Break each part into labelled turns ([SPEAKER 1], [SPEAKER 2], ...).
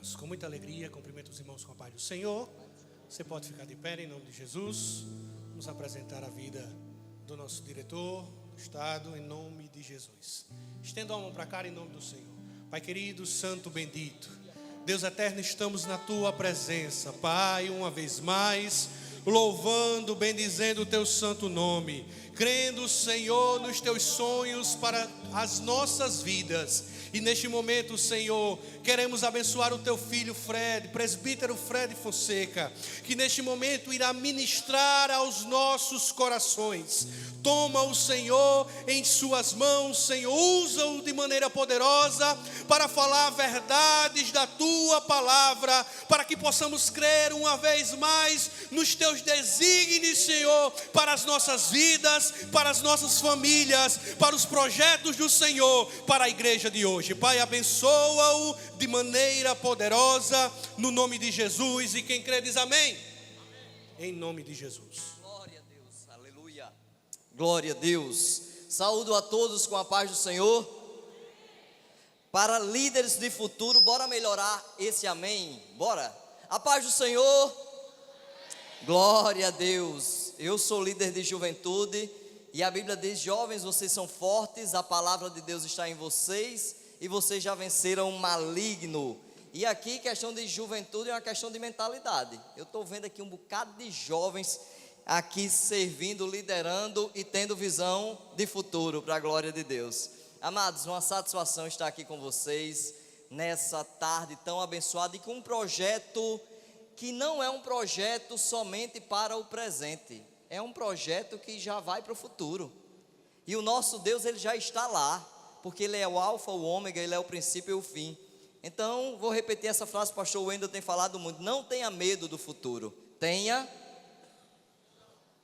[SPEAKER 1] Amados, com muita alegria, cumprimento os irmãos com a paz do Senhor. Você pode ficar de pé em nome de Jesus. Vamos apresentar a vida do nosso diretor do Estado em nome de Jesus. Estenda a mão para cá em nome do Senhor. Pai querido, santo, bendito, Deus eterno, estamos na tua presença, Pai, uma vez mais, louvando, bendizendo o teu santo nome, crendo, Senhor, nos teus sonhos para as nossas vidas. E neste momento, Senhor, queremos abençoar o teu filho Fred, presbítero Fred Fonseca, que neste momento irá ministrar aos nossos corações. Toma-o, Senhor, em suas mãos, Senhor, usa-o de maneira poderosa para falar verdades da tua palavra, para que possamos crer uma vez mais nos teus desígnios, Senhor, para as nossas vidas, para as nossas famílias, para os projetos do Senhor, para a igreja de hoje. Pai, abençoa-o de maneira poderosa, no nome de Jesus. E quem crê diz amém. Amém. Em nome de Jesus.
[SPEAKER 2] Glória a Deus, aleluia. Glória a Deus. Saúdo a todos com a paz do Senhor. Para líderes de futuro, bora melhorar esse amém? Bora. A paz do Senhor. Glória a Deus. Eu sou líder de juventude e a Bíblia diz: jovens, vocês são fortes, a palavra de Deus está em vocês e vocês já venceram o maligno. E aqui, questão de juventude é uma questão de mentalidade. Eu estou vendo aqui um bocado de jovens aqui servindo, liderando e tendo visão de futuro para a glória de Deus. Amados, uma satisfação estar aqui com vocês nessa tarde tão abençoada e com um projeto que não é um projeto somente para o presente, é um projeto que já vai para o futuro. E o nosso Deus, ele já está lá, porque ele é o alfa, o ômega, ele é o princípio e o fim. Então, vou repetir essa frase, o pastor Wendel tem falado muito: não tenha medo do futuro,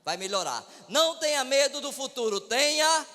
[SPEAKER 2] vai melhorar, não tenha medo do futuro, tenha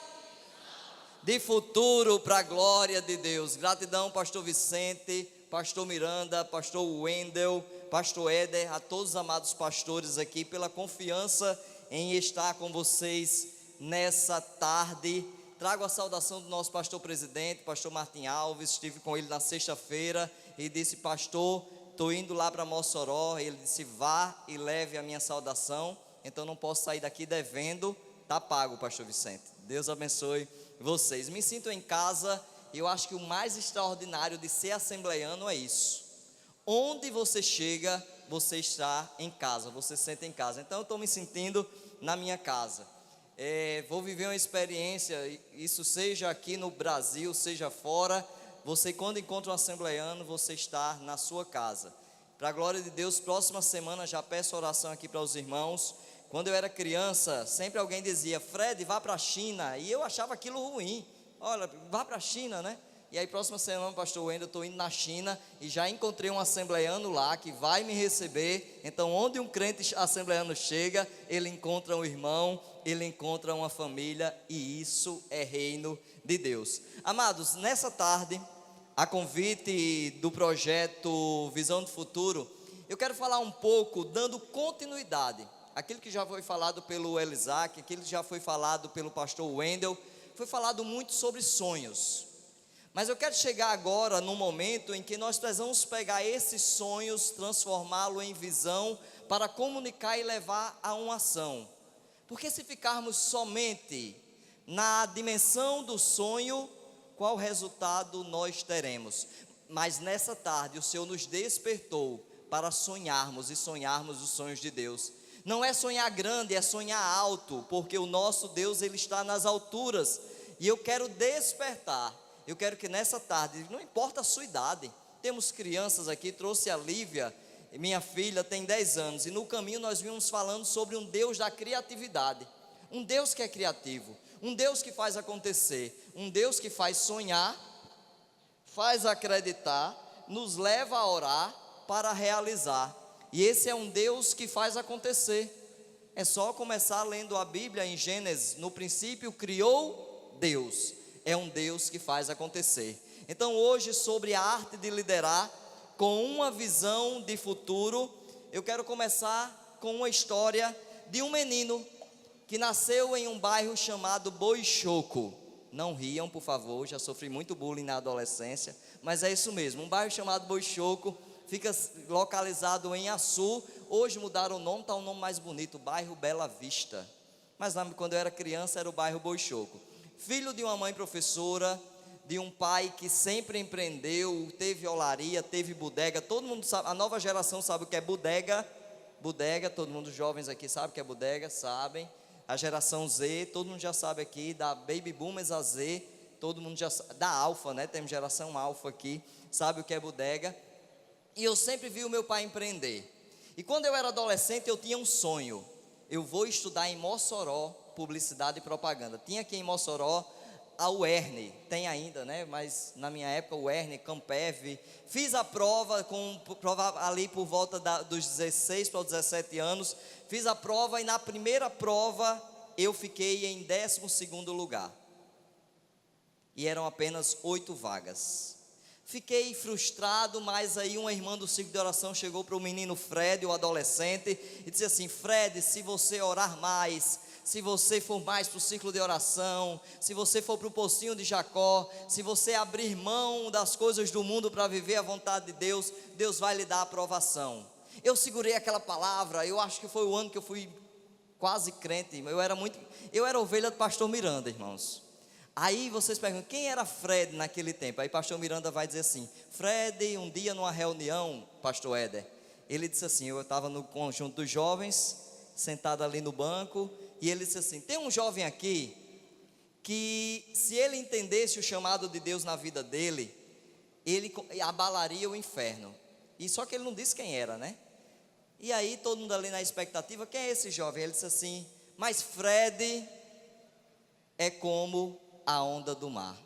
[SPEAKER 2] de futuro para a glória de Deus. Gratidão, pastor Vicente, pastor Miranda, pastor Wendel, pastor Éder, a todos os amados pastores aqui, pela confiança em estar com vocês nessa tarde. Trago a saudação do nosso pastor presidente, pastor Martim Alves. Estive com ele na sexta-feira e disse: pastor, estou indo lá para Mossoró. Ele disse: vá e leve a minha saudação. Então não posso sair daqui devendo. Está pago, pastor Vicente. Deus abençoe vocês. Me sinto em casa. Eu acho que o mais extraordinário de ser assembleiano é isso: onde você chega, você está em casa, você se sente em casa. Então eu estou me sentindo na minha casa. Vou viver uma experiência, isso seja aqui no Brasil, seja fora. Você, quando encontra um assembleiano, você está na sua casa. Para a glória de Deus, próxima semana, já peço oração aqui para os irmãos. Quando eu era criança, sempre alguém dizia: Fred, vá para a China. E eu achava aquilo ruim. Olha, vá para a China, né? E aí, próxima semana, pastor Wendel, eu estou indo na China e já encontrei um assembleiano lá que vai me receber. Então, onde um crente assembleiano chega, ele encontra um irmão, ele encontra uma família, e isso é reino de Deus. Amados, nessa tarde, a convite do projeto Visão do Futuro, eu quero falar um pouco, dando continuidade àquilo que já foi falado pelo Elisac, aquilo que já foi falado pelo pastor Wendel. Foi falado muito sobre sonhos. Mas eu quero chegar agora no momento em que nós precisamos pegar esses sonhos, transformá-lo em visão, para comunicar e levar a uma ação. Porque se ficarmos somente na dimensão do sonho, qual resultado nós teremos? Mas nessa tarde o Senhor nos despertou para sonharmos e sonharmos os sonhos de Deus. Não é sonhar grande, é sonhar alto, porque o nosso Deus, ele está nas alturas. E eu quero despertar. Eu quero que nessa tarde, não importa a sua idade, temos crianças aqui, trouxe a Lívia, minha filha tem 10 anos, e no caminho nós vimos falando sobre um Deus da criatividade, um Deus que é criativo, um Deus que faz acontecer, um Deus que faz sonhar, faz acreditar, nos leva a orar para realizar. E esse é um Deus que faz acontecer. É só começar lendo a Bíblia em Gênesis: no princípio criou Deus. É um Deus que faz acontecer. Então hoje, sobre a arte de liderar, com uma visão de futuro, eu quero começar com uma história de um menino que nasceu em um bairro chamado Boichoco. Não riam, por favor, já sofri muito bullying na adolescência, mas é isso mesmo, um bairro chamado Boichoco. fica localizado em Açu. Hoje mudaram o nome, está um nome mais bonito, bairro Bela Vista. Mas quando eu era criança era o bairro Boichoco. Filho de uma mãe professora, de um pai que sempre empreendeu, teve olaria, teve bodega. Todo mundo sabe, a nova geração sabe o que é bodega. Bodega, todo mundo, jovens aqui sabe o que é bodega, sabem. A geração Z, todo mundo já sabe aqui, da Baby Boomers a Z, todo mundo já sabe, da Alfa, né? Temos geração Alfa aqui, sabe o que é bodega. E eu sempre vi o meu pai empreender. E quando eu era adolescente, eu tinha um sonho. Eu vou estudar em Mossoró, publicidade e propaganda. Tinha aqui em Mossoró a UERN, tem ainda, né? Mas na minha época, UERN, Campev. Fiz a prova, ali por volta dos 16 para os 17 anos. Fiz a prova e na primeira prova eu fiquei em 12º lugar. E eram apenas 8 vagas. Fiquei frustrado, mas aí uma irmã do ciclo de oração chegou para o menino Fred, o adolescente, e disse assim: Fred, se você orar mais, se você for mais para o ciclo de oração, se você for para o pocinho de Jacó, se você abrir mão das coisas do mundo para viver a vontade de Deus, Deus vai lhe dar a aprovação. Eu segurei aquela palavra. Eu acho que foi o ano que eu fui quase crente. Eu era ovelha do pastor Miranda, irmãos. Aí vocês perguntam, quem era Fred naquele tempo? Aí pastor Miranda vai dizer assim: Fred, um dia numa reunião, pastor Éder, ele disse assim, eu estava no conjunto dos jovens, sentado ali no banco, e ele disse assim: tem um jovem aqui, que se ele entendesse o chamado de Deus na vida dele, ele abalaria o inferno. E só que ele não disse quem era, né? E aí todo mundo ali na expectativa, quem é esse jovem? Ele disse assim: mas Fred é como a onda do mar.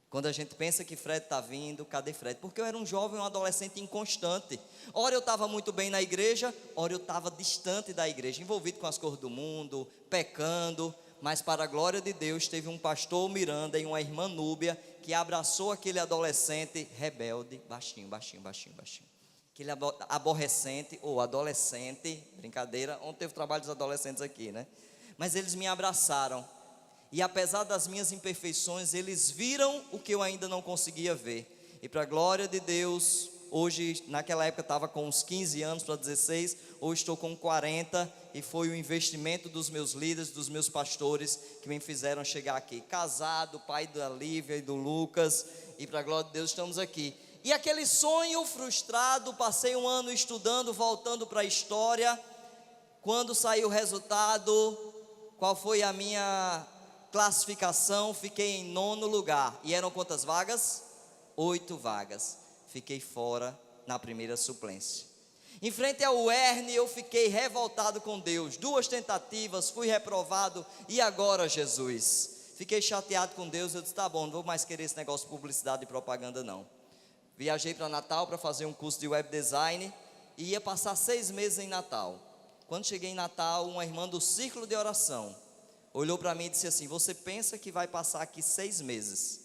[SPEAKER 2] Quando a gente pensa que Fred está vindo, cadê Fred? Porque eu era um jovem, um adolescente inconstante. Ora eu estava muito bem na igreja, ora eu estava distante da igreja, envolvido com as coisas do mundo, pecando. Mas para a glória de Deus, teve um pastor Miranda e uma irmã Núbia que abraçou aquele adolescente rebelde, baixinho. Aquele aborrecente ou adolescente, brincadeira, ontem teve trabalho dos adolescentes aqui, né? Mas eles me abraçaram. E apesar das minhas imperfeições, eles viram o que eu ainda não conseguia ver. E para a glória de Deus, hoje, naquela época estava com uns 15 anos para 16, hoje estou com 40, e foi o investimento dos meus líderes, dos meus pastores, que me fizeram chegar aqui. Casado, pai da Lívia e do Lucas, e para a glória de Deus estamos aqui. E aquele sonho frustrado, passei um ano estudando, voltando para a história. Quando saiu o resultado, qual foi a minha classificação? Fiquei em 9º lugar. E eram quantas vagas? 8 vagas. Fiquei fora na primeira suplência. Em frente ao UERN, eu fiquei revoltado com Deus. 2 tentativas, fui reprovado. E agora, Jesus? Fiquei chateado com Deus. Eu disse: tá bom, não vou mais querer esse negócio de publicidade e propaganda não. Viajei para Natal para fazer um curso de web design e ia passar 6 meses em Natal. Quando cheguei em Natal, uma irmã do círculo de oração olhou para mim e disse assim: você pensa que vai passar aqui 6 meses,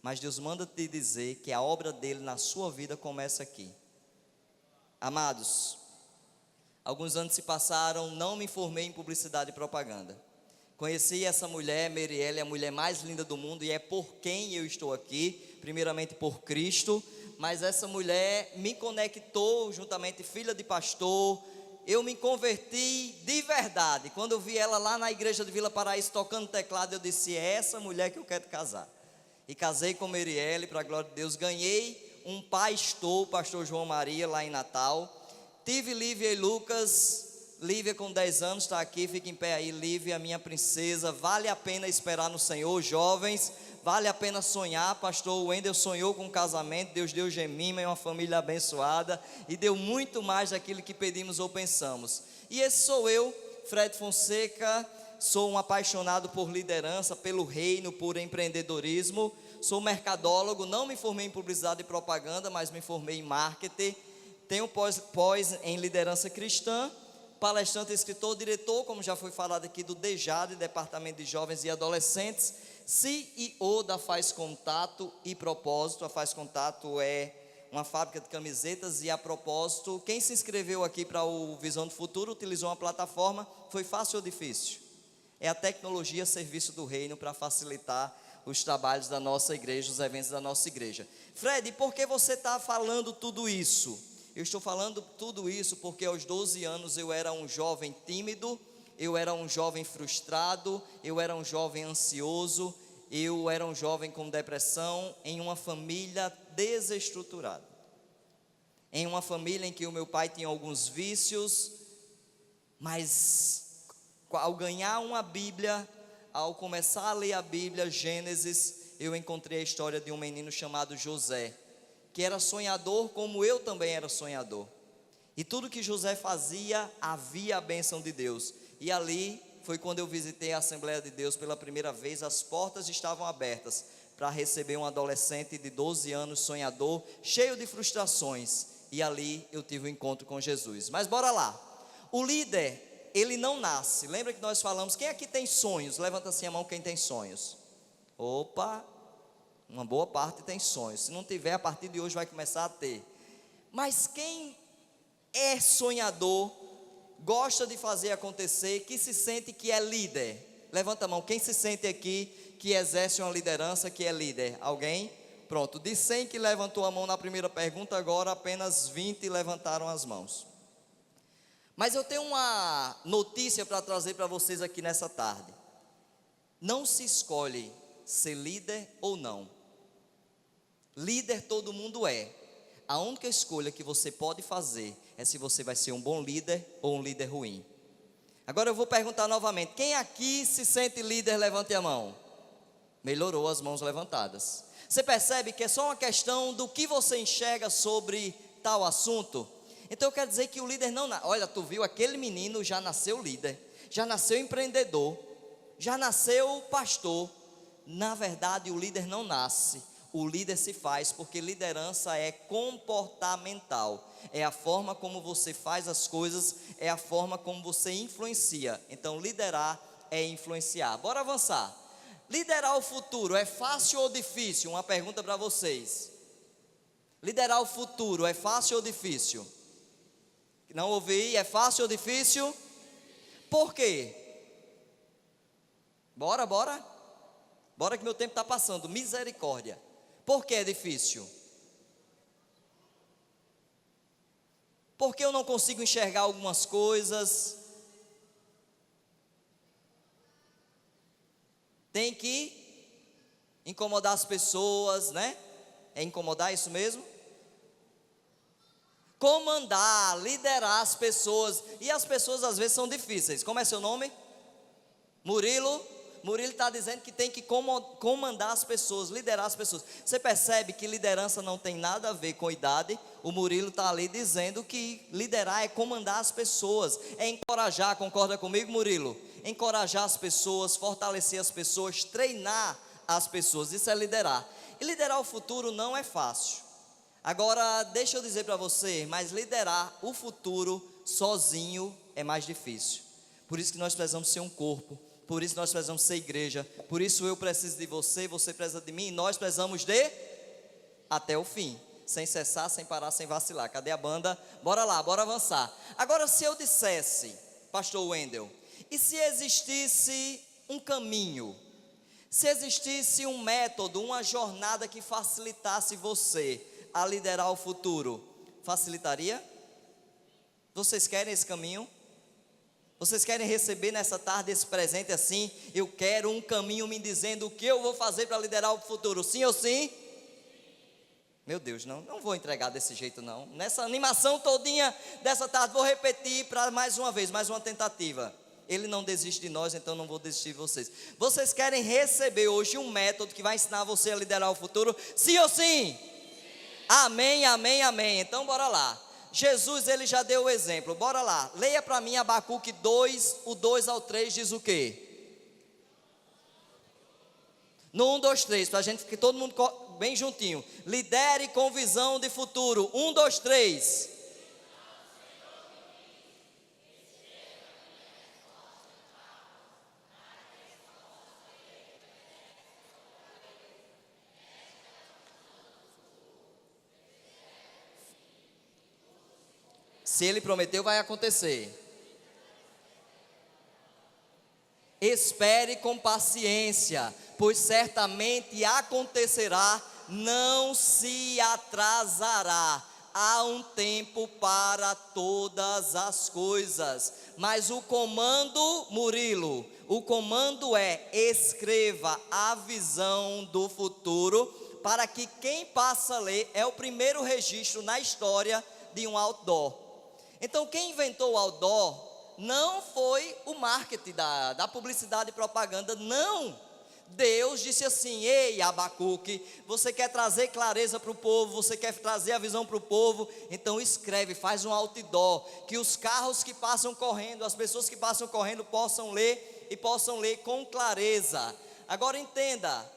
[SPEAKER 2] mas Deus manda te dizer que a obra dele na sua vida começa aqui. Amados, alguns anos se passaram, não me formei em publicidade e propaganda. Conheci essa mulher, Merielle, a mulher mais linda do mundo, e é por quem eu estou aqui, primeiramente por Cristo. Mas essa mulher me conectou, juntamente, filha de pastor. Eu me converti de verdade. Quando eu vi ela lá na igreja de Vila Paraíso tocando teclado, eu disse: é essa mulher que eu quero casar. E casei com Merielle, para a glória de Deus. Ganhei um pastor, o pastor João Maria, lá em Natal. Tive Lívia e Lucas. Lívia com 10 anos está aqui, fica em pé aí. Lívia, minha princesa. Vale a pena esperar no Senhor, jovens. Vale a pena sonhar. Pastor Wendel sonhou com um casamento, Deus deu Gemima e uma família abençoada, e deu muito mais daquilo que pedimos ou pensamos. E esse sou eu, Fred Fonseca. Sou um apaixonado por liderança, pelo reino, por empreendedorismo. Sou mercadólogo, não me formei em publicidade e propaganda, mas me formei em marketing. Tenho pós em liderança cristã, palestrante, escritor, diretor, como já foi falado aqui, do DEJAD, Departamento de Jovens e Adolescentes, CEO da Faz Contato e Propósito. A Faz Contato é uma fábrica de camisetas, e a propósito, quem se inscreveu aqui para o Visão do Futuro utilizou uma plataforma. Foi fácil ou difícil? É a tecnologia a serviço do reino para facilitar os trabalhos da nossa igreja, os eventos da nossa igreja. Fred, por que você está falando tudo isso? Eu estou falando tudo isso porque aos 12 anos eu era um jovem tímido, eu era um jovem frustrado, eu era um jovem ansioso, eu era um jovem com depressão, em uma família desestruturada. Em uma família em que o meu pai tinha alguns vícios, mas ao ganhar uma Bíblia, ao começar a ler a Bíblia, Gênesis, eu encontrei a história de um menino chamado José, que era sonhador como eu também era sonhador. E tudo que José fazia, havia a bênção de Deus. E ali foi quando eu visitei a Assembleia de Deus pela primeira vez, as portas estavam abertas para receber um adolescente de 12 anos, sonhador, cheio de frustrações. E ali eu tive um encontro com Jesus. Mas bora lá. O líder, ele não nasce. Lembra que nós falamos, quem aqui tem sonhos? Levanta assim a mão quem tem sonhos. Opa, uma boa parte tem sonhos. Se não tiver, a partir de hoje vai começar a ter. Mas quem é sonhador, gosta de fazer acontecer, que se sente que é líder? Levanta a mão, quem se sente aqui que exerce uma liderança, que é líder? Alguém? Pronto, de 100 que levantou a mão na primeira pergunta, agora apenas 20 levantaram as mãos. Mas eu tenho uma notícia para trazer para vocês aqui nessa tarde. Não se escolhe ser líder ou não. Líder todo mundo é. A única escolha que você pode fazer é se você vai ser um bom líder ou um líder ruim. Agora eu vou perguntar novamente, quem aqui se sente líder, levante a mão. Melhorou as mãos levantadas. Você percebe que é só uma questão do que você enxerga sobre tal assunto? Então eu quero dizer que o líder não... Olha, tu viu, aquele menino já nasceu líder, já nasceu empreendedor, já nasceu pastor. Na verdade o líder não nasce, o líder se faz, porque liderança é comportamental. É a forma como você faz as coisas, é a forma como você influencia. Então liderar é influenciar. Bora avançar. Liderar o futuro é fácil ou difícil? Uma pergunta para vocês. Liderar o futuro é fácil ou difícil? Não ouvi, é fácil ou difícil? Por quê? Bora que meu tempo está passando, misericórdia. Por que é difícil? Porque eu não consigo enxergar algumas coisas. Tem que incomodar as pessoas, né? É incomodar, isso mesmo? Comandar, liderar as pessoas. E as pessoas às vezes são difíceis. Como é seu nome? Murilo. Murilo está dizendo que tem que comandar as pessoas, liderar as pessoas. Você percebe que liderança não tem nada a ver com idade. O Murilo está ali dizendo que liderar é comandar as pessoas, é encorajar. Concorda comigo, Murilo? Encorajar as pessoas, fortalecer as pessoas, treinar as pessoas. Isso é liderar. E liderar o futuro não é fácil. Agora, deixa eu dizer para você, mas liderar o futuro sozinho é mais difícil. Por isso que nós precisamos ser um corpo. Por isso nós precisamos ser igreja. Por isso eu preciso de você, você precisa de mim. E nós precisamos de até o fim, sem cessar, sem parar, sem vacilar. Cadê a banda? Bora lá, bora avançar. Agora, se eu dissesse, pastor Wendel, e se existisse um caminho, se existisse um método, uma jornada que facilitasse você a liderar o futuro, facilitaria? Vocês querem esse caminho? Vocês querem receber nessa tarde esse presente assim? Eu quero um caminho me dizendo o que eu vou fazer para liderar o futuro, sim ou sim? Meu Deus, não vou entregar desse jeito não. Nessa animação todinha dessa tarde, vou repetir para mais uma vez, mais uma tentativa. Ele não desiste de nós, então não vou desistir de vocês. Vocês querem receber hoje um método que vai ensinar você a liderar o futuro, sim ou sim? Amém, amém, amém. Então bora lá. Jesus, ele já deu o exemplo. Bora lá. Leia para mim Abacuque 2, o 2 ao 3 diz o quê? No 1, 2, 3, para a gente ficar todo mundo bem juntinho. Lidere com visão de futuro. 1, 2, 3. Se ele prometeu, vai acontecer. Espere com paciência. pois certamente acontecerá, não se atrasará. Há um tempo para todas as coisas. Mas o comando, Murilo, o comando é: escreva a visão do futuro, para que quem passa a ler, é o primeiro registro na história de um outdoor. Então quem inventou o outdoor não foi o marketing da publicidade e propaganda, não. Deus disse assim: ei, Abacuque, você quer trazer clareza para o povo, você quer trazer a visão para o povo, então escreve, faz um outdoor, que os carros que passam correndo, as pessoas que passam correndo possam ler, e possam ler com clareza. Agora entenda,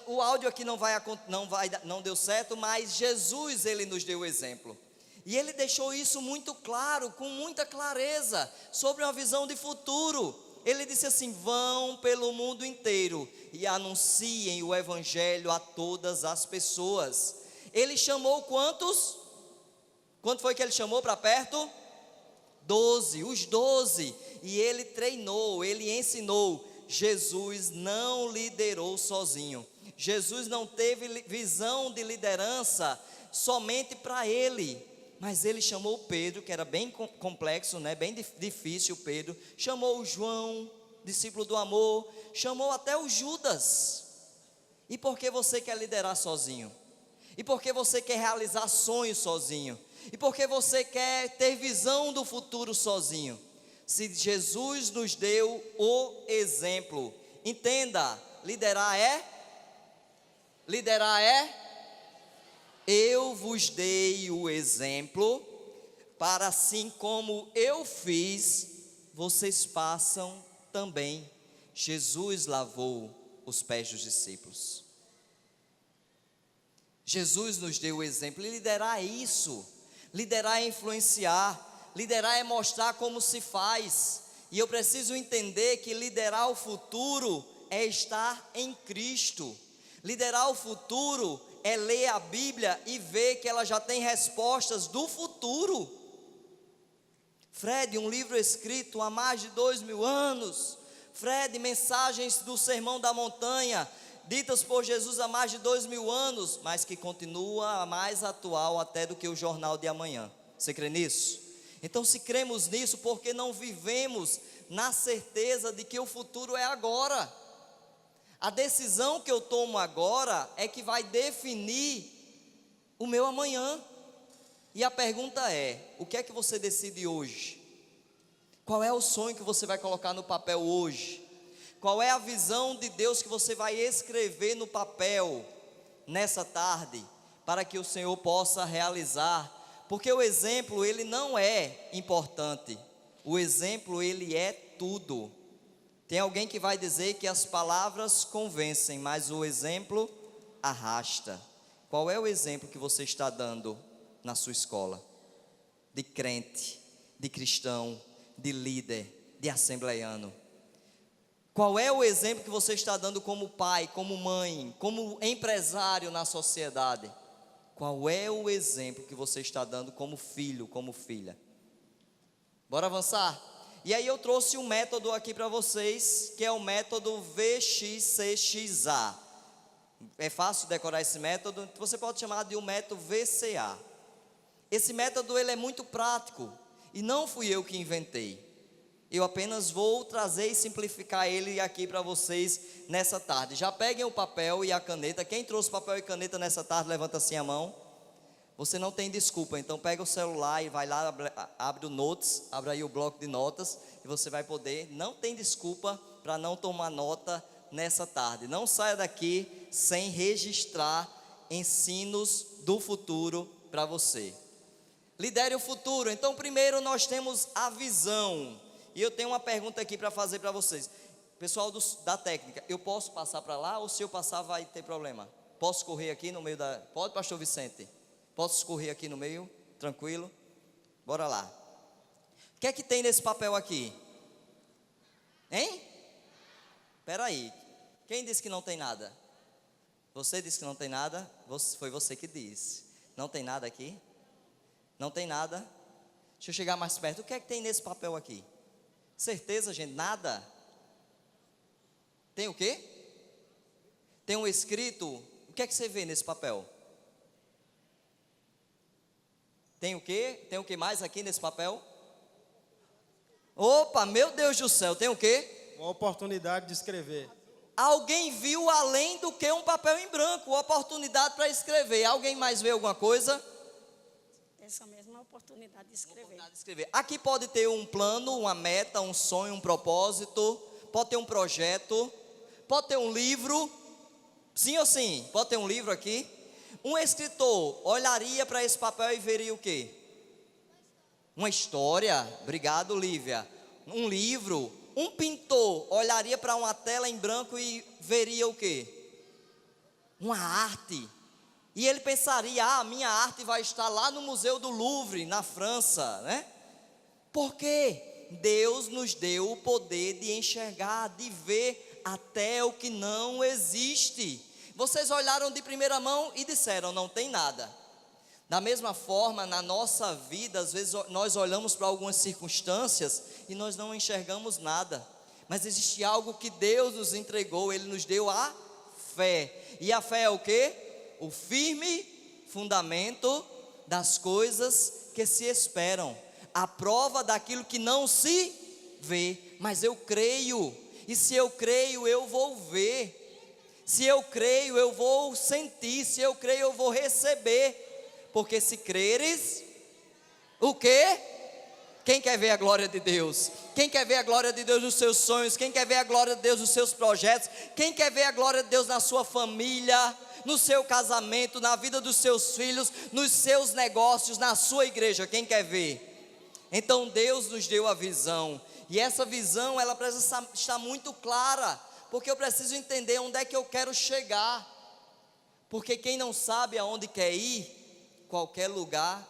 [SPEAKER 2] o áudio aqui não deu certo, mas Jesus, ele nos deu o exemplo, e ele deixou isso muito claro, com muita clareza, sobre uma visão de futuro. Ele disse assim: vão pelo mundo inteiro e anunciem o evangelho a todas as pessoas. Ele chamou quantos? Quanto foi que ele chamou para perto? 12, os 12. E ele treinou, ele ensinou. Jesus não liderou sozinho. Jesus não teve visão de liderança somente para ele. Mas ele chamou Pedro, que era bem complexo, né? Bem difícil. Pedro chamou o João, discípulo do amor, chamou até o Judas. E por que você quer liderar sozinho? E por que você quer realizar sonhos sozinho? E por que você quer ter visão do futuro sozinho? Se Jesus nos deu o exemplo, entenda, liderar é eu vos dei o exemplo, para assim como eu fiz, vocês façam também. Jesus lavou os pés dos discípulos. Jesus nos deu o exemplo. E liderar é isso. Liderar é influenciar. Liderar é mostrar como se faz. E eu preciso entender que liderar o futuro é estar em Cristo. Liderar o futuro é ler a Bíblia e ver que ela já tem respostas do futuro. Fred, um livro escrito há mais de 2000 anos. Fred, mensagens do Sermão da Montanha, ditas por Jesus há mais de 2000 anos, mas que continua mais atual até do que o Jornal de Amanhã. Você crê nisso? Então, se cremos nisso, por que não vivemos na certeza de que o futuro é agora? A decisão que eu tomo agora é que vai definir o meu amanhã. E a pergunta é: o que é que você decide hoje? Qual é o sonho que você vai colocar no papel hoje? Qual é a visão de Deus que você vai escrever no papel nessa tarde, para que o Senhor possa realizar? Porque o exemplo, ele não é importante. O exemplo, ele é tudo. Tem alguém que vai dizer que as palavras convencem, mas o exemplo arrasta. Qual é o exemplo que você está dando na sua escola? De crente, de cristão, de líder, de assembleiano. Qual é o exemplo que você está dando como pai, como mãe, como empresário na sociedade? Qual é o exemplo que você está dando como filho, como filha? Bora avançar? E aí eu trouxe um método aqui para vocês, que é o método VXCXA. É fácil decorar esse método, você pode chamar de um método VCA. Esse método, ele é muito prático, e não fui eu que inventei. Eu apenas vou trazer e simplificar ele aqui para vocês nessa tarde. Já peguem o papel e a caneta. Quem trouxe papel e caneta nessa tarde, levanta assim a mão. Você não tem desculpa, então pega o celular e vai lá, abre o Notes, abre aí o bloco de notas, e você vai poder, não tem desculpa para não tomar nota nessa tarde. Não saia daqui sem registrar ensinos do futuro para você. Lidere o futuro. Então primeiro nós temos a visão, e eu tenho uma pergunta aqui para fazer para vocês. Pessoal da técnica, eu posso passar para lá, ou se eu passar vai ter problema? Posso correr aqui no meio da... Pode, pastor Vicente? Posso escorrer aqui no meio, tranquilo? Bora lá. O que é que tem nesse papel aqui? Hein? Espera aí. Quem disse que não tem nada? Você disse que não tem nada? Foi você que disse. Não tem nada aqui? Não tem nada? Deixa eu chegar mais perto. O que é que tem nesse papel aqui? Certeza, gente? Nada? Tem o quê? tem um escrito, o que é que você vê nesse papel? Tem o quê? Tem o que mais aqui nesse papel? Opa, meu Deus do céu, tem o quê?
[SPEAKER 3] Uma oportunidade de escrever.
[SPEAKER 2] Alguém viu além do que um papel em branco, oportunidade para escrever. Alguém mais vê alguma coisa?
[SPEAKER 4] Essa mesma oportunidade de escrever.
[SPEAKER 2] Oportunidade de escrever. Aqui pode ter um plano, uma meta, um sonho, um propósito, pode ter um projeto, pode ter um livro. Sim ou sim? Pode ter um livro aqui. Um escritor olharia para esse papel e veria o quê? Uma história. Obrigado, Lívia. Um livro. Um pintor olharia para uma tela em branco e veria o quê? Uma arte. E ele pensaria, a minha arte vai estar lá no Museu do Louvre, na França, né? Por quê? Deus nos deu o poder de enxergar, de ver até o que não existe. Vocês olharam de primeira mão e disseram, não tem nada. Da mesma forma, na nossa vida, às vezes nós olhamos para algumas circunstâncias e nós não enxergamos nada. Mas existe algo que Deus nos entregou, Ele nos deu a fé. E a fé é o quê? O firme fundamento das coisas que se esperam. A prova daquilo que não se vê. Mas eu creio, e se eu creio, eu vou ver. Se eu creio, eu vou sentir. Se eu creio, eu vou receber. Porque se creres, o quê? Quem quer ver a glória de Deus? Quem quer ver a glória de Deus nos seus sonhos? Quem quer ver a glória de Deus nos seus projetos? Quem quer ver a glória de Deus na sua família, no seu casamento, na vida dos seus filhos, nos seus negócios, na sua igreja? Quem quer ver? Então Deus nos deu a visão. E essa visão, ela precisa estar muito clara. Porque eu preciso entender onde é que eu quero chegar. Porque quem não sabe aonde quer ir, qualquer lugar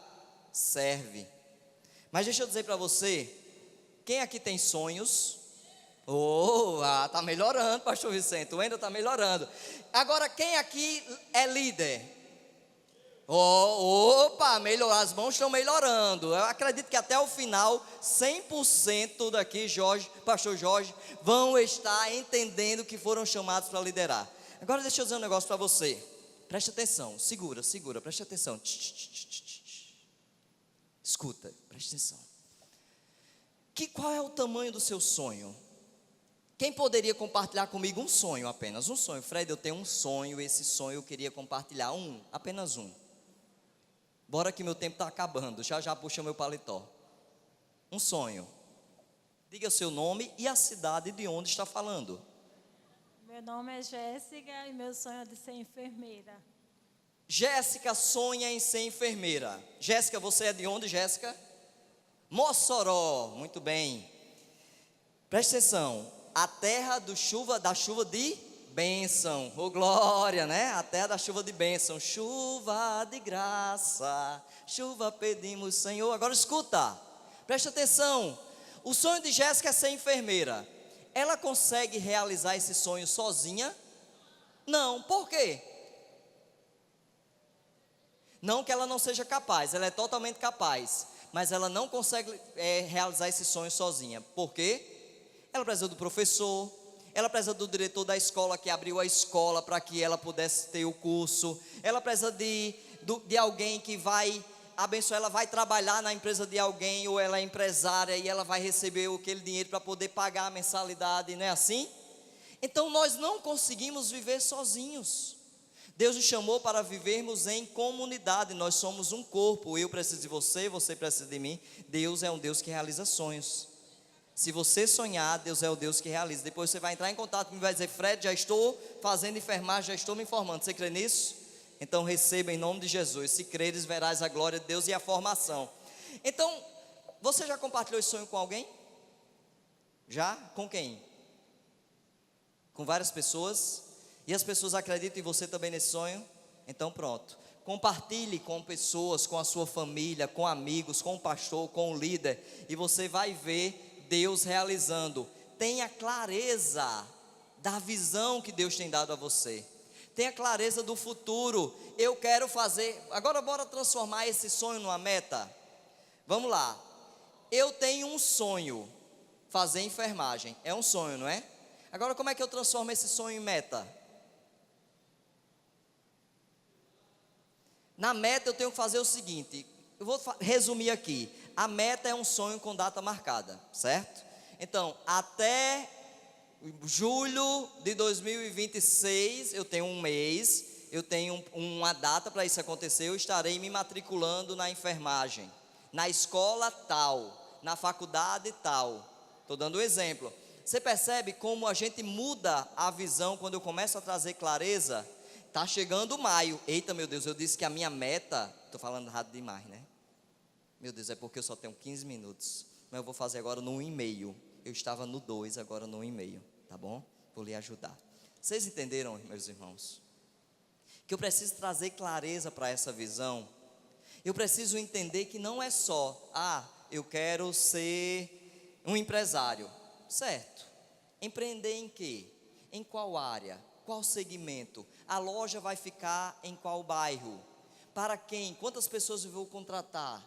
[SPEAKER 2] serve. Mas deixa eu dizer para você, quem aqui tem sonhos? Tá melhorando, pastor Vicente, o Wendel está melhorando. Agora, quem aqui é líder? Melhorou, as mãos estão melhorando. Eu acredito que até o final, 100% daqui, pastor Jorge, vão estar entendendo que foram chamados para liderar. Agora deixa eu dizer um negócio para você. Preste atenção, segura, preste atenção. Escuta, preste atenção. Qual é o tamanho do seu sonho? Quem poderia compartilhar comigo um sonho apenas? Um sonho. Fred, eu tenho um sonho, esse sonho eu queria compartilhar. Apenas um. Bora que meu tempo está acabando, já puxa meu paletó. Um sonho. Diga seu nome e a cidade de onde está falando.
[SPEAKER 5] Meu nome é Jéssica e meu sonho é de ser enfermeira.
[SPEAKER 2] Jéssica sonha em ser enfermeira. Jéssica, você é de onde, Jéssica? Mossoró, muito bem. Preste atenção, a terra da chuva de bênção. Glória, né? A terra da chuva de bênção. Chuva de graça, chuva pedimos, Senhor. Agora escuta, preste atenção. O sonho de Jéssica é ser enfermeira. Ela consegue realizar esse sonho sozinha? Não, por quê? Não que ela não seja capaz, ela é totalmente capaz, mas ela não consegue realizar esse sonho sozinha. Por quê? Ela precisa do professor, ela precisa do diretor da escola que abriu a escola para que ela pudesse ter o curso, ela precisa de alguém que vai abençoar, ela vai trabalhar na empresa de alguém, ou ela é empresária e ela vai receber aquele dinheiro para poder pagar a mensalidade, não é assim? Então nós não conseguimos viver sozinhos. Deus nos chamou para vivermos em comunidade, nós somos um corpo, eu preciso de você, você precisa de mim. Deus é um Deus que realiza sonhos. Se você sonhar, Deus é o Deus que realiza. Depois você vai entrar em contato comigo e vai dizer, Fred, já estou fazendo enfermagem, já estou me informando. Você crê nisso? Então receba em nome de Jesus. Se creres, verás a glória de Deus e a formação. Então, você já compartilhou esse sonho com alguém? Já? Com quem? Com várias pessoas? E as pessoas acreditam em você também nesse sonho? Então pronto. Compartilhe com pessoas, com a sua família, com amigos, com o pastor, com o líder. E você vai ver Deus realizando. Tenha clareza da visão que Deus tem dado a você. Tenha clareza do futuro. Eu quero fazer. Agora bora transformar esse sonho numa meta. Vamos lá. Eu tenho um sonho. Fazer enfermagem. É um sonho, não é? Agora como é que eu transformo esse sonho em meta? Na meta eu tenho que fazer o seguinte, eu vou resumir aqui. A meta é um sonho com data marcada, certo? Então, até julho de 2026, eu tenho um mês, eu tenho uma data para isso acontecer, eu estarei me matriculando na enfermagem, na escola tal, na faculdade tal. Estou dando um exemplo. Você percebe como a gente muda a visão quando eu começo a trazer clareza? Está chegando maio. Eita, meu Deus, eu disse que a minha meta... Estou falando errado demais, né? Meu Deus, é porque eu só tenho 15 minutos. Mas eu vou fazer agora no 1,5. Eu estava no 2, agora no 1,5. Tá bom? Vou lhe ajudar. Vocês entenderam, meus irmãos? Que eu preciso trazer clareza para essa visão. Eu preciso entender que não é só, eu quero ser um empresário. Certo. Empreender em quê? Em qual área? Qual segmento? A loja vai ficar em qual bairro? Para quem? Quantas pessoas eu vou contratar?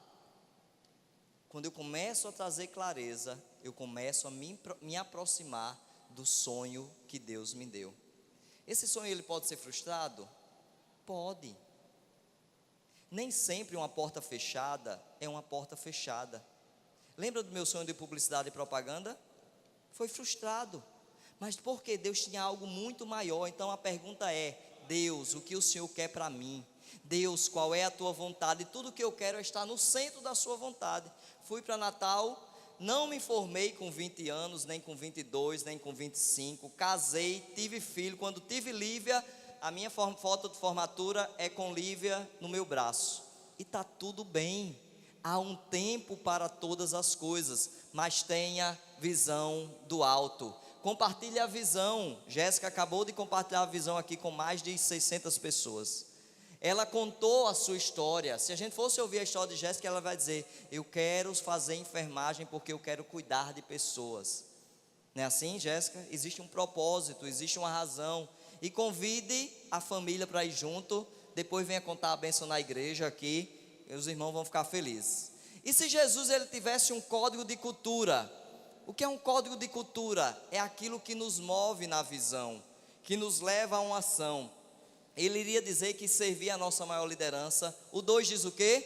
[SPEAKER 2] Quando eu começo a trazer clareza, eu começo a me aproximar do sonho que Deus me deu. Esse sonho ele pode ser frustrado? Pode. Nem sempre uma porta fechada é uma porta fechada. Lembra do meu sonho de publicidade e propaganda? Foi frustrado. Mas porque Deus tinha algo muito maior. Então a pergunta é: Deus, o que o Senhor quer para mim? Deus, qual é a tua vontade? Tudo que eu quero é estar no centro da sua vontade. Fui para Natal, não me formei com 20 anos, nem com 22, nem com 25. Casei, tive filho. Quando tive Lívia, a minha foto de formatura é com Lívia no meu braço. E está tudo bem. Há um tempo para todas as coisas, mas tenha visão do alto. Compartilhe a visão. Jéssica acabou de compartilhar a visão aqui com mais de 600 pessoas. Ela contou a sua história. Se a gente fosse ouvir a história de Jéssica, ela vai dizer: eu quero fazer enfermagem porque eu quero cuidar de pessoas. Não é assim, Jéssica? Existe um propósito, existe uma razão. E convide a família para ir junto. Depois venha contar a bênção na igreja aqui. E os irmãos vão ficar felizes. E se Jesus ele tivesse um código de cultura? O que é um código de cultura? É aquilo que nos move na visão, que nos leva a uma ação. Ele iria dizer que servir a nossa maior liderança. O 2 diz o quê?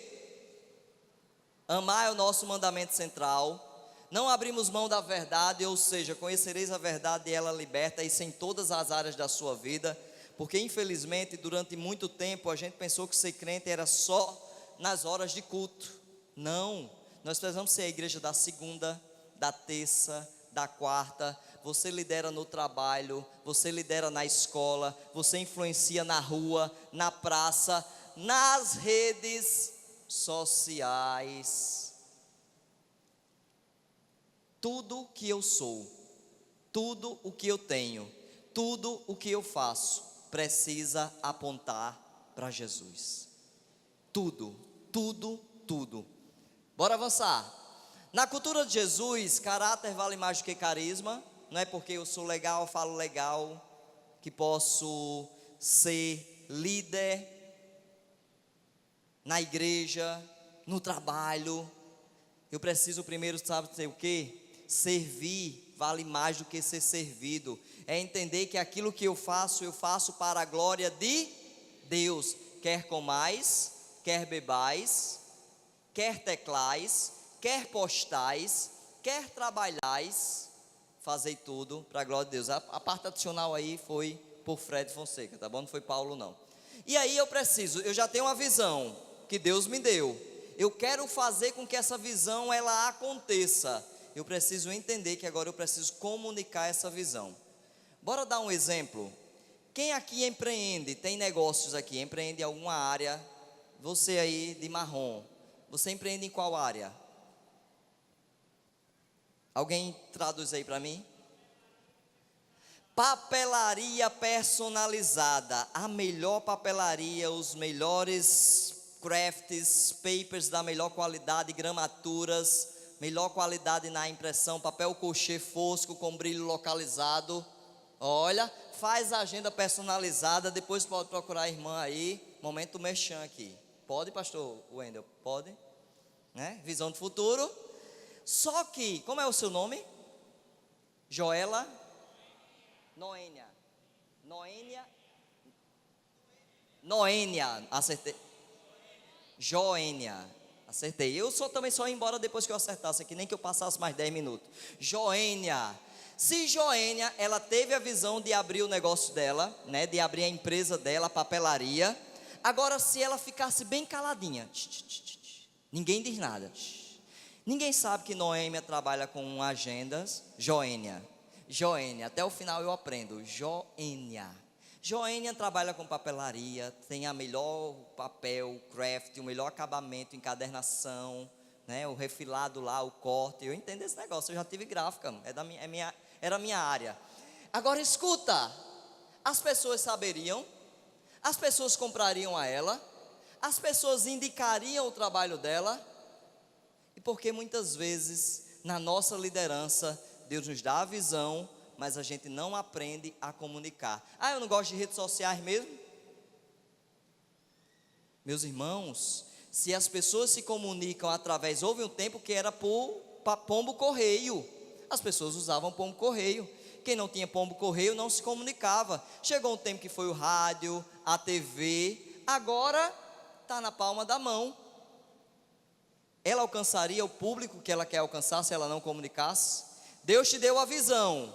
[SPEAKER 2] Amar é o nosso mandamento central. Não abrimos mão da verdade, ou seja, conhecereis a verdade e ela liberta, isso em todas as áreas da sua vida. Porque infelizmente durante muito tempo a gente pensou que ser crente era só nas horas de culto. Não, nós precisamos ser a igreja da segunda, da terça, da quarta. Você lidera no trabalho, você lidera na escola, você influencia na rua, na praça, nas redes sociais. Tudo que eu sou, tudo o que eu tenho, tudo o que eu faço precisa apontar para Jesus. Tudo, tudo, tudo. Bora avançar. Na cultura de Jesus, caráter vale mais do que carisma. Não é porque eu sou legal, falo legal, que posso ser líder na igreja, no trabalho. Eu preciso primeiro, sabe o quê? Servir vale mais do que ser servido. É entender que aquilo que eu faço para a glória de Deus. Quer comais, quer bebais, quer teclais, quer postais, quer trabalhais, fazei tudo para a glória de Deus. A parte adicional aí foi por Fred Fonseca, tá bom? Não foi Paulo não. E aí eu já tenho uma visão que Deus me deu. Eu quero fazer com que essa visão ela aconteça. Eu preciso entender que agora eu preciso comunicar essa visão. Bora dar um exemplo. Quem aqui empreende, tem negócios aqui, empreende em alguma área? Você aí de marrom, você empreende em qual área? Alguém traduz aí para mim? Papelaria personalizada. A melhor papelaria, os melhores crafts, papers da melhor qualidade, gramaturas, melhor qualidade na impressão, papel couché fosco com brilho localizado. Olha, faz a agenda personalizada. Depois pode procurar a irmã aí. Momento merchan aqui. Pode, pastor Wendel? Pode? Né? Visão do futuro. Só que, como é o seu nome? Joela? Noênia. Noênia. Acertei. Joênia. Acertei. Eu também só ia embora depois que eu acertasse aqui, nem que eu passasse mais 10 minutos. Joênia. Se Joênia, ela teve a visão de abrir o negócio dela, né, de abrir a empresa dela, a papelaria. Agora, se ela ficasse bem caladinha, ninguém diz nada. Ninguém sabe que Noêmia trabalha com agendas. Joênia, até o final eu aprendo. Joênia trabalha com papelaria, tem a melhor papel, craft, o melhor acabamento, encadernação, né, o refilado lá, o corte. Eu entendo esse negócio, eu já tive gráfica, era a minha área. Agora escuta, as pessoas saberiam, as pessoas comprariam a ela, as pessoas indicariam o trabalho dela, e porque muitas vezes na nossa liderança, Deus nos dá a visão, mas a gente não aprende a comunicar. Eu não gosto de redes sociais mesmo. Meus irmãos, se as pessoas se comunicam através, houve um tempo que era por pombo correio. As pessoas usavam pombo correio. Quem não tinha pombo correio não se comunicava. Chegou um tempo que foi o rádio, a TV, agora está na palma da mão. Ela alcançaria o público que ela quer alcançar se ela não comunicasse? Deus te deu a visão,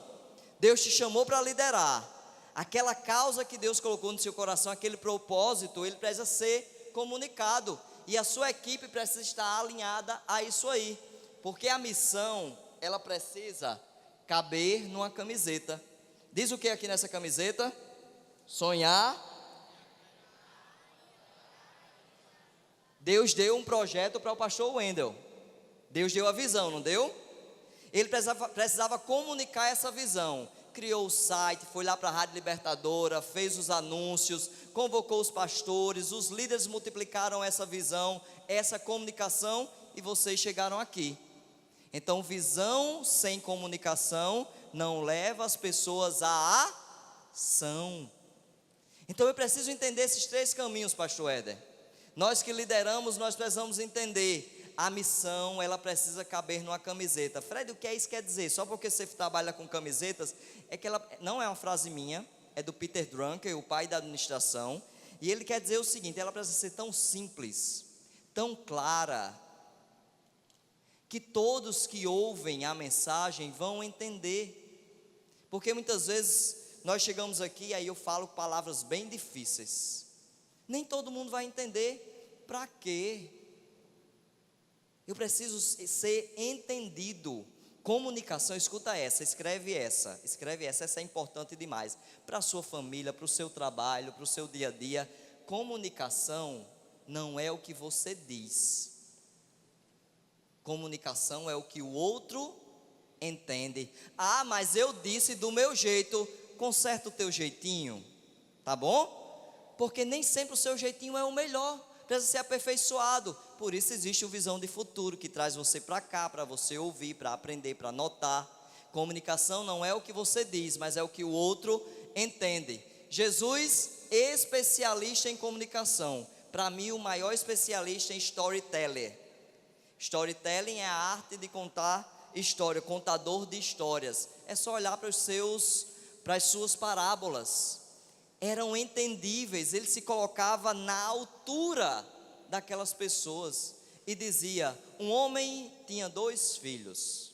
[SPEAKER 2] Deus te chamou para liderar. Aquela causa que Deus colocou no seu coração, aquele propósito, ele precisa ser comunicado. E a sua equipe precisa estar alinhada a isso aí. Porque a missão, ela precisa caber numa camiseta. Diz o que aqui nessa camiseta? Sonhar. Deus deu um projeto para o pastor Wendel. Deus deu a visão, não deu? Ele precisava comunicar essa visão. Criou o site, foi lá para a Rádio Libertadora, fez os anúncios, convocou os pastores, os líderes multiplicaram essa visão, essa comunicação, e vocês chegaram aqui. Então, visão sem comunicação não leva as pessoas à ação. Então, eu preciso entender esses 3 caminhos, pastor Éder. Nós que lideramos, nós precisamos entender. A missão, ela precisa caber numa camiseta. Fred, o que é isso quer dizer? Só porque você trabalha com camisetas, é que ela não é uma frase minha, é do Peter Drucker, o pai da administração, e ele quer dizer o seguinte: ela precisa ser tão simples, tão clara, que todos que ouvem a mensagem vão entender. Porque muitas vezes nós chegamos aqui e aí eu falo palavras bem difíceis, nem todo mundo vai entender. Para quê? Eu preciso ser entendido. Comunicação, escuta essa, escreve essa, essa é importante demais. Para a sua família, para o seu trabalho, para o seu dia a dia. Comunicação não é o que você diz. Comunicação é o que o outro entende. Mas eu disse do meu jeito, conserta o teu jeitinho, tá bom? Porque nem sempre o seu jeitinho é o melhor, precisa ser aperfeiçoado. Por isso existe o Visão de Futuro, que traz você para cá, para você ouvir, para aprender, para anotar. Comunicação não é o que você diz, mas é o que o outro entende. Jesus, especialista em comunicação. Para mim, o maior especialista em storyteller. Storytelling é a arte de contar história, contador de histórias. É só olhar para as suas parábolas. Eram entendíveis, ele se colocava na altura daquelas pessoas e dizia: um homem tinha 2 filhos,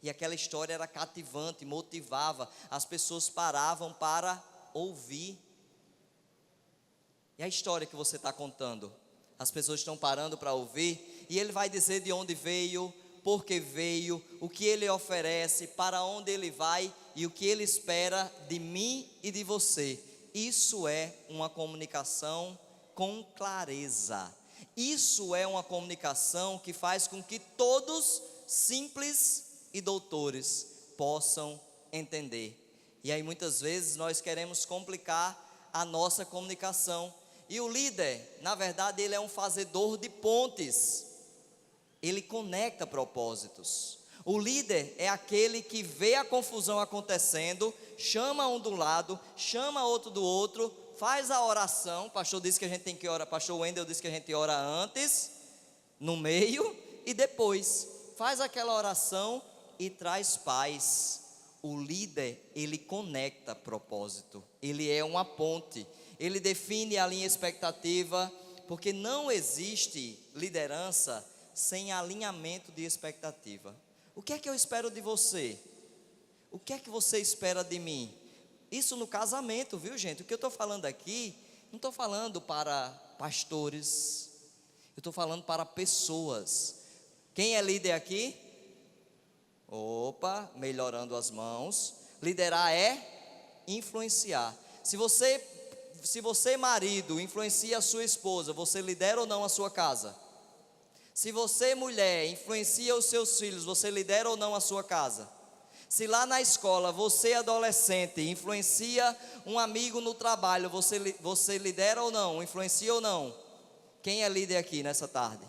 [SPEAKER 2] e aquela história era cativante, motivava, as pessoas paravam para ouvir. E a história que você está contando, as pessoas estão parando para ouvir, e ele vai dizer de onde veio, por que veio, o que ele oferece, para onde ele vai e o que ele espera de mim e de você. Isso é uma comunicação com clareza. Isso é uma comunicação que faz com que todos, simples e doutores, possam entender. E aí muitas vezes nós queremos complicar a nossa comunicação. E o líder, na verdade, ele é um fazedor de pontes. Ele conecta propósitos. O líder é aquele que vê a confusão acontecendo, chama um do lado, chama outro do outro, faz a oração. O pastor disse que a gente tem que orar, pastor Wendel disse que a gente ora antes, no meio e depois. Faz aquela oração e traz paz. O líder, ele conecta propósito, ele é uma ponte, ele define a linha expectativa, Porque não existe liderança sem alinhamento de expectativa. O que é que eu espero de você? O que é que você espera de mim? Isso no casamento, viu, gente? O que eu estou falando aqui, não estou falando para pastores, eu estou falando para pessoas. Quem é líder aqui? Opa, melhorando as mãos. Liderar é influenciar. Se você marido influencia a sua esposa, você lidera ou não a sua casa? Se você mulher influencia os seus filhos, você lidera ou não a sua casa? Se lá na escola você adolescente influencia um amigo no trabalho, você lidera ou não? Influencia ou não? Quem é líder aqui nessa tarde?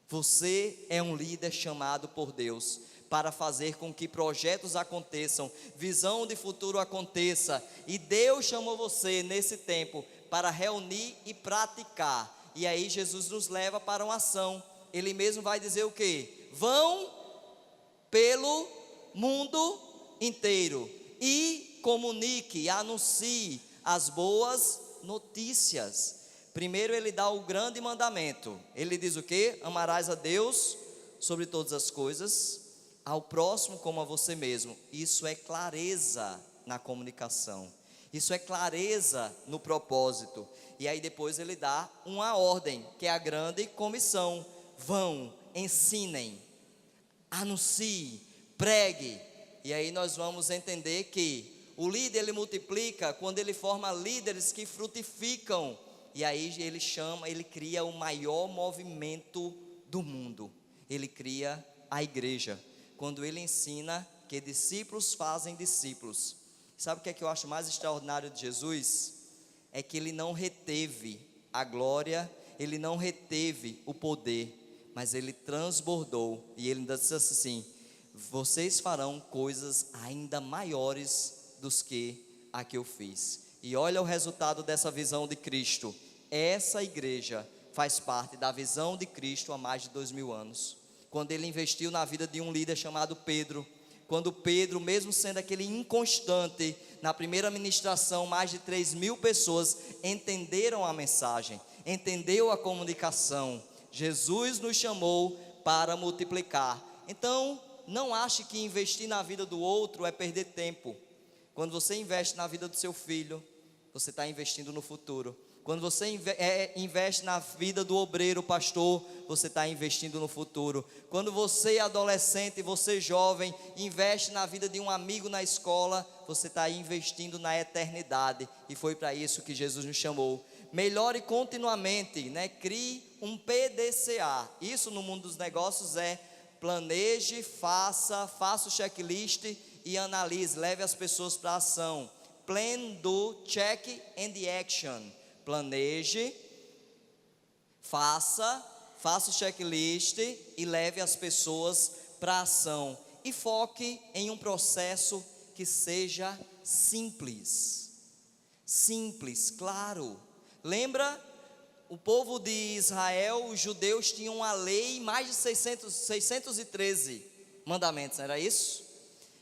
[SPEAKER 2] Você é um líder chamado por Deus para fazer com que projetos aconteçam, visão de futuro aconteça. E Deus chamou você nesse tempo para reunir e praticar. E aí Jesus nos leva para uma ação. Ele mesmo vai dizer o quê? Vão pelo mundo inteiro e comunique, anuncie as boas notícias. Primeiro ele dá o grande mandamento. Ele diz o quê? Amarás a Deus sobre todas as coisas, ao próximo como a você mesmo. Isso é clareza na comunicação. Isso é clareza no propósito. E aí depois ele dá uma ordem, que é a grande comissão. Vão, ensinem, anuncie, pregue. E aí nós vamos entender que o líder ele multiplica quando ele forma líderes que frutificam. E aí ele cria o maior movimento do mundo. Ele cria a igreja. Quando ele ensina que discípulos fazem discípulos. Sabe o que é que eu acho mais extraordinário de Jesus? É que ele não reteve a glória, ele não reteve o poder, mas ele transbordou. E ele ainda disse assim: vocês farão coisas ainda maiores dos que a que eu fiz. E olha o resultado dessa visão de Cristo. Essa igreja faz parte da visão de Cristo há mais de 2000 anos. Quando ele investiu na vida de um líder chamado Pedro. Quando Pedro, mesmo sendo aquele inconstante, na primeira ministração, mais de 3.000 pessoas entenderam a mensagem, entendeu a comunicação. Jesus nos chamou para multiplicar. Então, não ache que investir na vida do outro é perder tempo. Quando você investe na vida do seu filho, você está investindo no futuro. Quando você investe na vida do obreiro, pastor, você está investindo no futuro. Quando você adolescente, você jovem, investe na vida de um amigo na escola, você está investindo na eternidade. E foi para isso que Jesus nos chamou. Melhore continuamente, né? Crie um PDCA. Isso no mundo dos negócios é planeje, faça o checklist e analise, leve as pessoas para a ação. Plan, do, check and action. Planeje, faça o checklist e leve as pessoas para a ação. E foque em um processo que seja simples. Simples, claro. Lembra, o povo de Israel, os judeus tinham a lei, mais de 613 mandamentos, não era isso?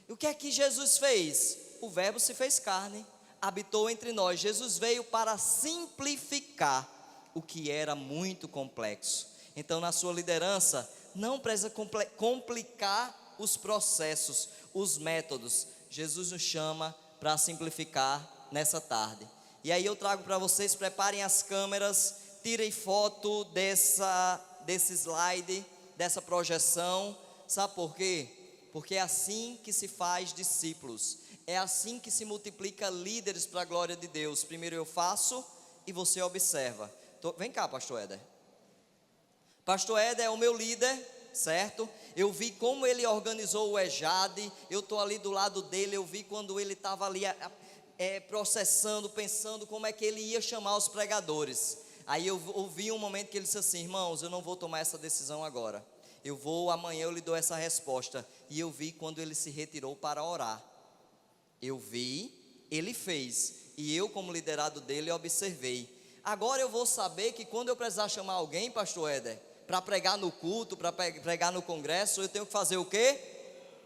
[SPEAKER 2] E o que é que Jesus fez? O verbo se fez carne, habitou entre nós. Jesus veio para simplificar o que era muito complexo. Então, na sua liderança, não precisa complicar os processos, os métodos. Jesus nos chama para simplificar nessa tarde. E aí eu trago para vocês, preparem as câmeras, tirem foto desse slide, dessa projeção. Sabe por quê? Porque é assim que se faz discípulos. É assim que se multiplica líderes para a glória de Deus. Primeiro eu faço e você observa. Vem cá, pastor Éder. Pastor Éder é o meu líder, certo? Eu vi como ele organizou o EJAD. Eu estou ali do lado dele. Eu vi quando ele estava ali processando, pensando como é que ele ia chamar os pregadores. Aí eu ouvi um momento que ele disse assim: irmãos, eu não vou tomar essa decisão agora. Amanhã eu lhe dou essa resposta. E eu vi quando ele se retirou para orar. Eu vi, ele fez, e eu como liderado dele observei. Agora eu vou saber que quando eu precisar chamar alguém, pastor Éder, para pregar no culto, para pregar no congresso, eu tenho que fazer o quê?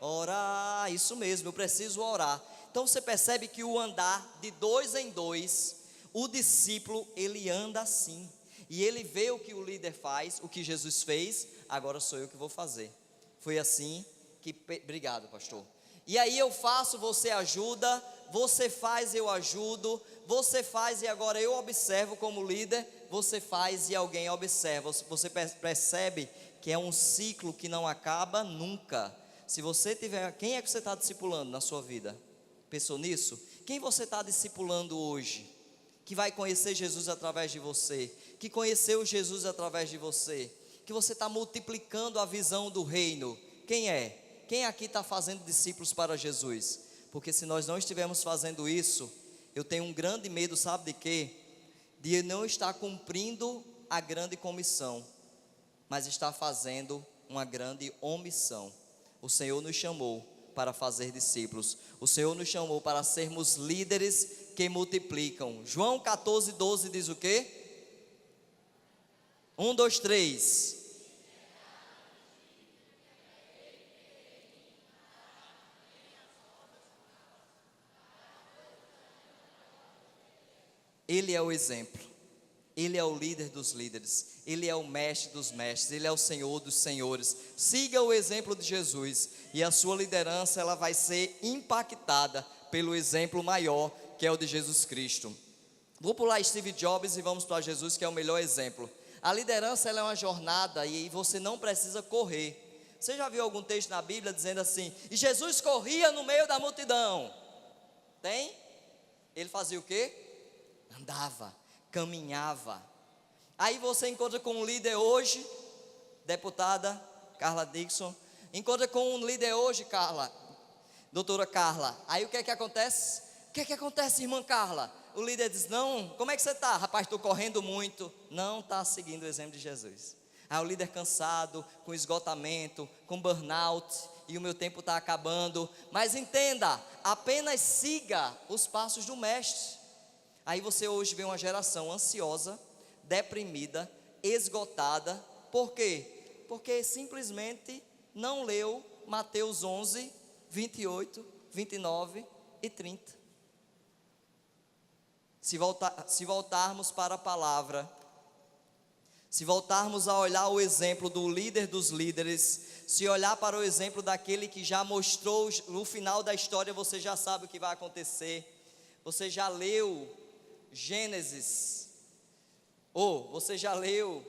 [SPEAKER 2] Orar, isso mesmo, eu preciso orar. Então você percebe que o andar de 2 em 2, o discípulo ele anda assim. e ele vê o que o líder faz, o que Jesus fez, agora sou eu que vou fazer. Foi assim que, obrigado pastor. E aí eu faço, você ajuda, você faz, eu ajudo, você faz e agora eu observo como líder, você faz e alguém observa. Você percebe que é um ciclo que não acaba nunca. Se você tiver, quem é que você está discipulando na sua vida? Pensou nisso? Quem você está discipulando hoje? Que vai conhecer Jesus através de você, que conheceu Jesus através de você, que você está multiplicando a visão do reino. Quem é? Quem aqui está fazendo discípulos para Jesus? Porque se nós não estivermos fazendo isso, eu tenho um grande medo, sabe de quê? De não estar cumprindo a grande comissão, mas estar fazendo uma grande omissão. O Senhor nos chamou para fazer discípulos. O Senhor nos chamou para sermos líderes que multiplicam. João 14:12 diz o quê? 1, 2, 3. Ele é o exemplo. Ele é o líder dos líderes, Ele é o mestre dos mestres, Ele é o Senhor dos senhores. Siga o exemplo de Jesus e a sua liderança ela vai ser impactada pelo exemplo maior que é o de Jesus Cristo. Vou pular Steve Jobs e vamos para Jesus, que é o melhor exemplo. A liderança ela é uma jornada e você não precisa correr. Você já viu algum texto na Bíblia dizendo assim, e Jesus corria no meio da multidão? Tem? Ele fazia o quê? Andava, caminhava. Aí você encontra com um líder hoje, deputada Carla Dixon, encontra com um líder hoje, doutora Carla. Aí o que é que acontece? O que é que acontece, irmã Carla? O líder diz, não, como é que você está? Rapaz, estou correndo muito. Não está seguindo o exemplo de Jesus. Aí o líder cansado, com esgotamento, com burnout, e o meu tempo está acabando. Mas entenda, apenas siga os passos do mestre. Aí você hoje vê uma geração ansiosa, deprimida, esgotada. Por quê? Porque simplesmente não leu Mateus 11, 28, 29 e 30. Se voltarmos para a palavra, se voltarmos a olhar o exemplo do líder dos líderes, se olhar para o exemplo daquele que já mostrou no final da história, você já sabe o que vai acontecer. Você já leu Gênesis, ou você já leu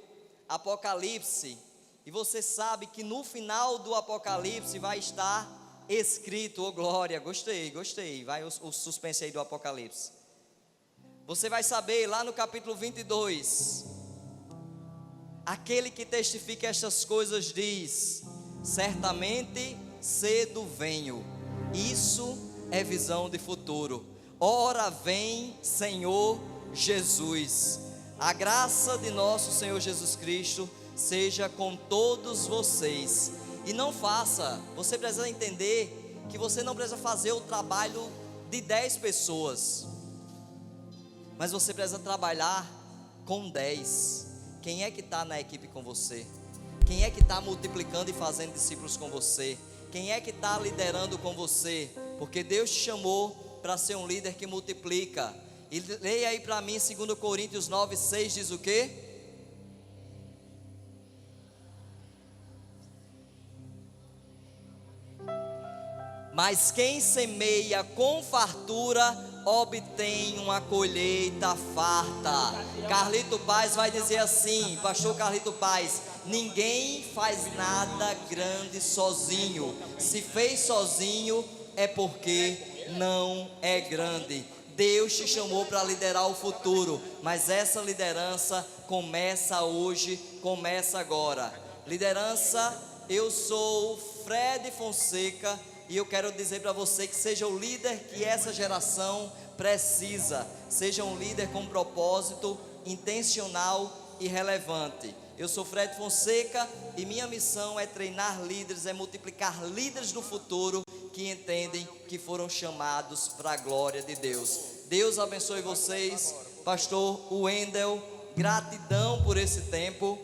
[SPEAKER 2] Apocalipse, e você sabe que no final do Apocalipse vai estar escrito, oh glória, gostei, vai o suspense aí do Apocalipse. Você vai saber lá no capítulo 22, aquele que testifica estas coisas diz, certamente cedo venho. Isso é visão de futuro. Ora vem, Senhor Jesus. A graça de nosso Senhor Jesus Cristo seja com todos vocês. E não faça, você precisa entender que você não precisa fazer o trabalho de 10 pessoas, mas você precisa trabalhar com 10. Quem é que está na equipe com você? Quem é que está multiplicando e fazendo discípulos com você? Quem é que está liderando com você? Porque Deus te chamou para ser um líder que multiplica. E leia aí para mim 2 Coríntios 9, 6 diz o quê? Mas quem semeia com fartura obtém uma colheita farta. Carlito Paz vai dizer assim, pastor Carlito Paz, ninguém faz nada grande sozinho. Se fez sozinho é porque não é grande. Deus te chamou para liderar o futuro, mas essa liderança começa hoje, começa agora. Liderança, eu sou Fred Fonseca e eu quero dizer para você que seja o líder que essa geração precisa, seja um líder com propósito, intencional e relevante. Eu sou Fred Fonseca e minha missão é treinar líderes, é multiplicar líderes do futuro que entendem que foram chamados para a glória de Deus. Deus abençoe vocês, pastor Wendel, gratidão por esse tempo.